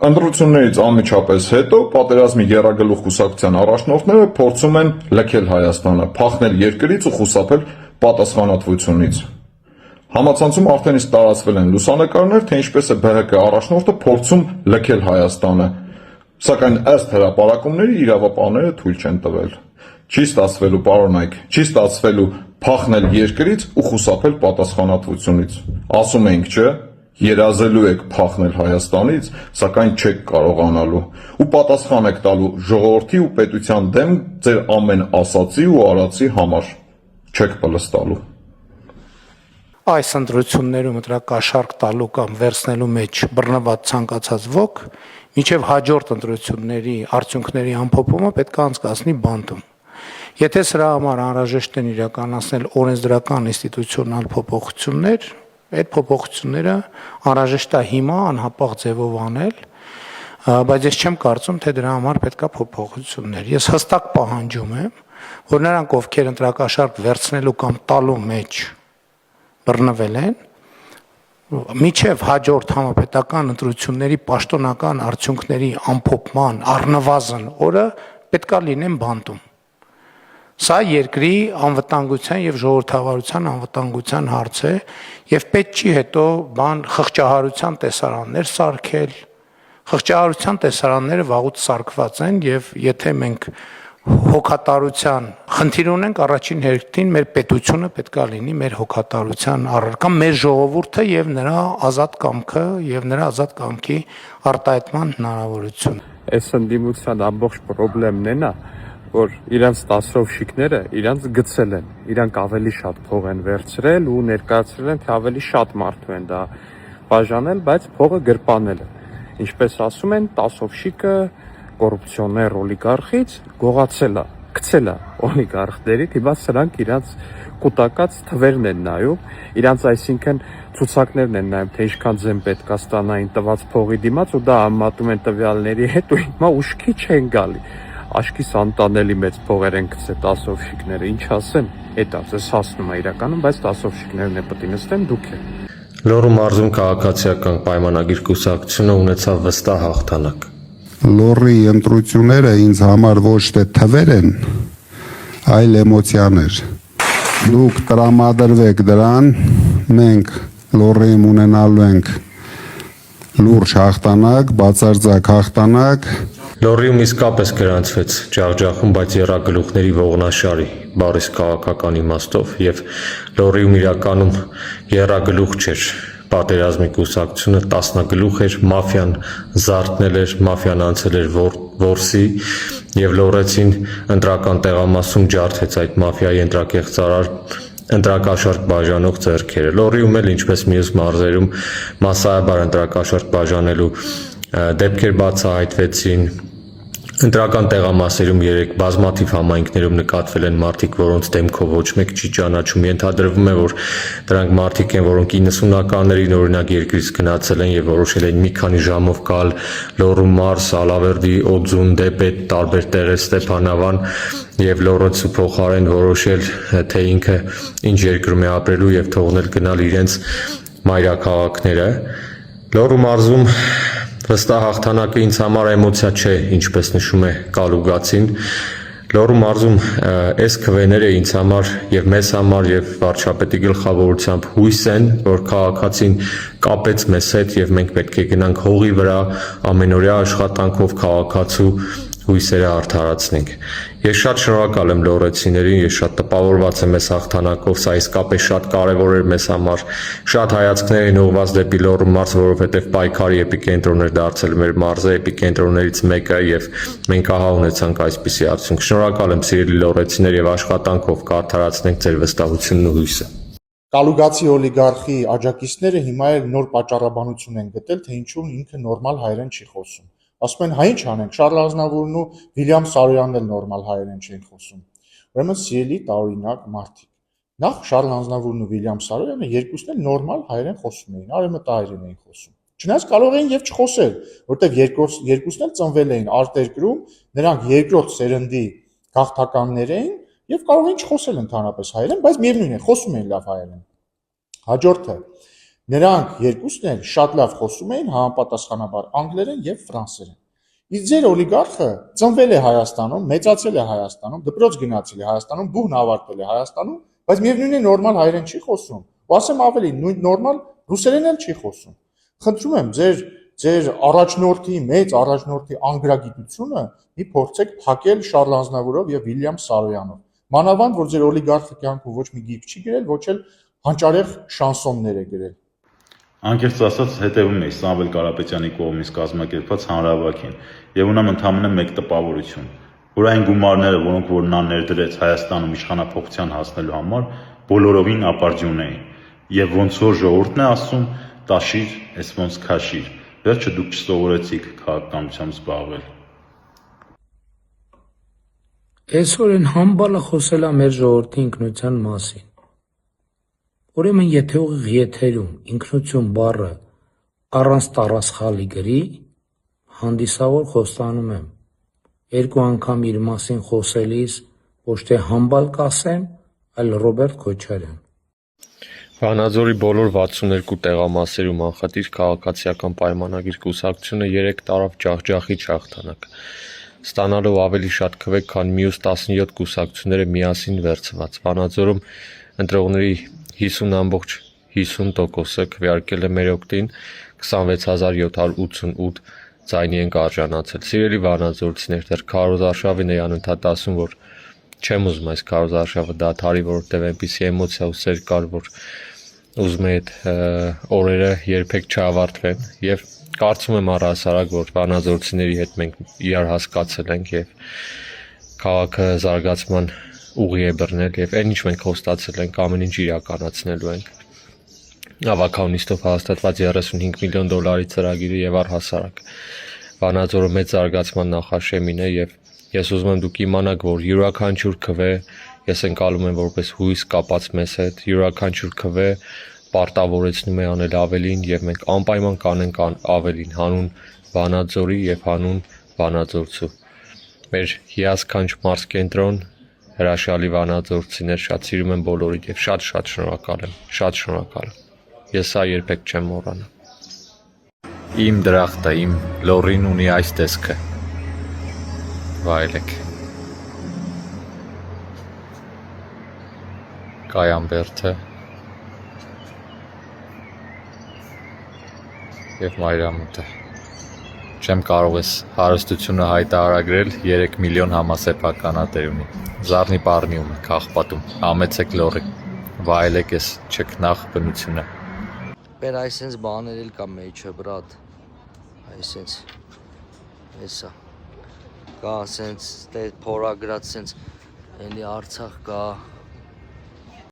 Ընտրություններից անմիջապես հետո պատերազմի եռագլուխ կուսակցության առաջնորդները փորձում են լքել Հայաստանը, փախնել երկրից ու խուսափել պատասխանատվությունից։ Համացանցում արդեն իսկ տարածվել են լուսանկարներ, թե ինչպես է ԲՀԿ առաջնորդը փորձում լքել Հայաստանը, սակայն ըստ հրապարակումների իրավապահները թույլ չեն տվել։ Չի ստացվելու, պարոն Այք, չի ստացվելու փախնել երկրից ու խուսափել պատասխանատվությունից։ Ասում ենք, չէ՞, երազելու եք փախնել Հայաստանից, սակայն չեք կարողանալու, ու պատասխան եք տալու ժողովրդի ու պետության դեմ ձեր ամեն ասացի ու արածի համար, չեք պլստալու։ Այս ընտրություններում ընտրակաշառք տալու կամ վերցնելու մեջ բռնված ցանկացած ոք մինչև հաջորդ ընտրությունների արդյունքների ամփոփումը պետք է անցկացնի բանտում։ Եթե սրա համար անհրաժեշտ են իրականացնել օրենսդրական ինստիտուցիոնալ փոփոխություններ, այդ փոփոխությունները անհրաժեշտ է հիմա անհապաղ ձևով անել, բայց ես չեմ կարծում, թե դրա համար պետք է փոփոխություններ։ Ես հստակ պահանջում եմ, որ նրանք, ովքեր ընտրակաշառք վերցնելու կամ տալու մեջ բռնվել են, միջև հաջորդ համապետական ընտրությունների պաշտոնական արդյունքների ամփոփման առնվազն օրը պետք է լինեն բանտում։ Սա երկրի անվտանգության եւ ժողովրդավարության անվտանգության հարց է եւ պետք չի հետո խղճահարության տեսարաններ սարքել։ Խղճահարության տեսարանները վաղուց սարքված են եւ եթե մենք հոգատարության խնդիր ունենք, առաջին հերթին մեր պետությունը պետք է լինի մեր հոգատարության առարկա, մեր ժողովուրդը եւ նրա ազատ կամքը եւ նրա ազատ կամքի արտահայտման հնարավորությունը։ Այս ընդդիմության ամբողջ խնդիրն է նա, որ իրանց տասովշիկները իրանց գցել են, իրանք ավելի շատ փող են վերցրել ու ներկայացրել են, թե ավելի շատ մարդու են դա բաժանել, բայց փողը գրպանել են։ Ինչպես ասում են, տասովշիկը կոռուպցիոներ օլիգարխից գողացել է, գցել է օլիգարխների, հիմա սրանք իրանց կուտակած թվերն են նայում, իրանց այսինքն ցուցակներն են նայում, թե ինչքան ձեն պետք է ստանային տված փողի դիմաց ու դա համատում են տվյալների հետ ու հիմա ուշքի չեն գալի։ Աշկիս անտանելի մեծ փողեր են գցել տասովշիկները, ինչ ասեմ, էդ ասես հասնում է իրականում, բայց տասովշիկներն է պետք է նստեն դուք եք։ Լոռու մարզում քաղաքացիական պայմանագիր կուսակցությունը ունեցավ վստահ հաղթանակ։ Լոռի ընտրությունները ինձ համար ոչ թե թվեր են, այլ էմոցիաներ։ Դուք տրամադրվեք դրան, մենք Լոռիում ունենալու ենք լուրջ հաղթանակ, բացարձակ հաղթանակ։ Լոռիում իսկապես գրանցվեց ջախջախում, բայց եռագլուխների ողնաշարի բառիս քաղաքական իմաստով եւ Լոռիում իրականում եռագլուխ չէր, պատերազմի կուսակցությունը տասնագլուխ էր, մաֆիան զարթնել էր, մաֆիան անցել էր որսի եւ լոռեցին ընտրական տեղամասում ջարդեց այդ մաֆիայի ընտրակեղծարար ընտրակաշառք բաժանող ձեռքերը։ Լոռիում էլ ինչպես մյուս մարզերում մասսայաբար ընտրակաշառք բաժանելու դեպքեր բացահայտվեցին։ Ընտրական տեղամասերում երեք բազմաթիվ համայնքներում նկատվել են մարդիկ, որոնց դեմքով ոչ մեկ չի ճանաչում։ Ենթադրվում է, որ դրանք մարդիկ են, որոնք 90-ականներին օրինակ երկրից գնացել են եւ որոշել են մի քանի ժամով գալ Լոռու մարզ, Ալավերդի, Օձուն, Դեպետ, տարբեր տեղեր, Ստեփանավան եւ Լոռոցու փոխարեն որոշել, թե ինքը ինչ երկրում է ապրելու եւ թողնել գնալ իրենց մայրաքաղաքները։ Լոռու մարզում վստահ հաղթանակը ինձ համար էմոցիա չէ, ինչպես նշում է Կալուգացին։ Լոռու մարզում այս քվեները ինձ համար եւ մեզ համար եւ վարչապետի գլխավորությամբ հույս են, որ քաղաքացին կապեց մեզ հետ եւ մենք պետք է գնանք հողի վրա ամենօրյա աշխատանքով քաղաքացու հույսերը արդարացնենք։ Ես շատ շնորհակալ եմ լոռեցիներին, ես շատ տպավորված եմ այս հաղթանակով, սա իսկապես շատ կարևոր էր մեզ համար։ Շատ հայացքներ են ուղղված դեպի Լոռու մարզ, որովհետև պայքարի էպիկենտրոն էր դարձել մեր մարզը, էպիկենտրոններից մեկը եւ մենք ահա ունեցանք այսպիսի արդյունք։ Շնորհակալ եմ սիրելի լոռեցիներ եւ աշխատանքով կարդարացնենք ձեր վստահությունն ու հույսը։ Կալուգացի օլիգարխի աջակիցները հիմա էլ նոր պատճառաբանություն են գտել, թե ինչու ինքը նորմալ հայերեն չի խոսում։ Ասում են, հա ինչ անենք, Շարլ Ազնավուրն ու Վիլյամ Սարոյանն էլ նորմալ հայերեն չեն խոսում։ Ուրեմն սիրելի տարօրինակ մարդիկ, նախ Շարլ Ազնավուրն ու Վիլյամ Սարոյանը երկուսն էլ նորմալ հայերեն խոսում էին, արևմտահայերեն էին խոսում։ Չնայած կարող էին եւ չխոսել, որտեվ երկուսն էլ ծնվել էին արտերկրում, նրանք երկրորդ սերնդի գաղթականներ էին եւ կարող էին չխոսել ընդհանրապես հայերեն, բայց միևնույն է, խոսում էին լավ հայերեն։ Հաջորդը Նրանք երկուսն էլ շատ լավ խոսում էին համապատասխանաբար անգլերեն եւ ֆրանսերեն։ Իսկ ձեր օլիգարխը ծնվել է Հայաստանում, մեծացել է Հայաստանում, դպրոց գնացել է Հայաստանում, բուհն ավարտել է Հայաստանում, բայց միևնույն է նորմալ հայերեն չի խոսում։ Ու ասեմ ավելի, նույն նորմալ ռուսերեն էլ չի խոսում։ Խնդրում եմ, ձեր առաջնորդի մեծ առաջնորդի անգրագիտությունը մի փորձեք փակել Շարլ Ազնավուրով եւ Վիլյամ Սարոյանով։ Մանավանդ որ ձեր օլիգարխը կյանքում ոչ մի գիրք չի գրել, ոչ էլ հանճարեղ շանսոններ է գրել։ Անկեղծ ասած հետևում էի Սամվել Կարապետյանի կողմից կազմակերպված հանրահավաքին եւ ունեմ ընդհանրապես մեկ տպավորություն, որ այն գումարները, որոնք որ նա ներդրեց Հայաստանում իշխանափոխության հասնելու համար, բոլորովին ապարդյուն էին եւ ոնց որ ժողովուրդն է ասում, տաշիր, էս ոնց քաշիր, վերջը դուք չսովորեցիք քաղաքականությամբ զբաղվել։ Այսօր են համբալը խոսել է մեր ժողովրդի ինքնության մասին։ Ուրեմն եթե ուղիղ եթերում ինքնություն բառը առանց տառասխալի գրի, հանդիսավոր խոստանում եմ, երկու անգամ իր մասին խոսելիս ոչ թե համբալ կասեմ, այլ Ռոբերտ Քոչարյան։ Վանաձորի բոլոր 62 տեղամասերում անխտիր քաղաքացիական պայմանագիր կուսակցությունը 3 տարավ ջախջախի հաղթանակ, ստանալով ավելի շատ քվե, քան մյուս 17 կուսակցությունները միասին վերցված։ Վանաձորում ընտրողների 50.50%-ը քվեարկել է մեր օգտին, 26788 ձայնի են արժանացել։ Սիրելի վանաձորցիներ, դեռ քարոզարշավին է անընդհատ ասում, որ չեմ ուզում այս քարոզարշավը դադարի, որովհետև այնպիսի էմոցիա ու սեր կար, որ ուզում է այդ օրերը երբեք չավարտվեն, եւ կարծում եմ առհասարակ, որ վանաձորցիների հետ մենք իրար հասկացել ենք եւ քաղաքը զարգացման ուղի է բռնել եւ այն ինչ մենք խոստացել ենք, ամեն ինչ իրականացնելու ենք։ Ավականիստով հաստատված 35 միլիոն դոլարի ծրագիրը եւ առհասարակ Վանաձորը մեծ զարգացման նախաշեմին է եւ ես ուզում եմ դուք իմանաք, որ յուրաքանչյուր քվե ես ընկալում եմ որպես հույս կապած մեզ հետ, յուրաքանչյուր քվե պարտավորեցնում է անել ավելին եւ մենք անպայման կանենք ավելին հանուն Վանաձորի եւ հանուն վանաձորցու։ Մեր հիասքանչ մարզկենտրոն հրաշալի վանաձորցիներ, շատ սիրում եմ բոլորիդ եւ շատ շնորհակալ եմ, շատ շնորհակալ եմ։ Ես սա երբեք չեմ մոռանա։ Իմ դրախտը, իմ լորին ունի այս տեսքը։ Վայելեք։ Կայանբերդը եւ մայրամուտը։ Չեմ կարող ես հարստությունը հայտարարագրել 3 միլիոն համասեփականատեր ունի։ Զարնի պարնիում է քաղպատում, համեցեք լորի, վայելեք ես չքնախ բնությունը։ Բեր այսենց բաներ էլ կա մեջը, բրատ, այսենց, հեսա, կա ասենց, փորագրած սենց, էլի Արցախ կա,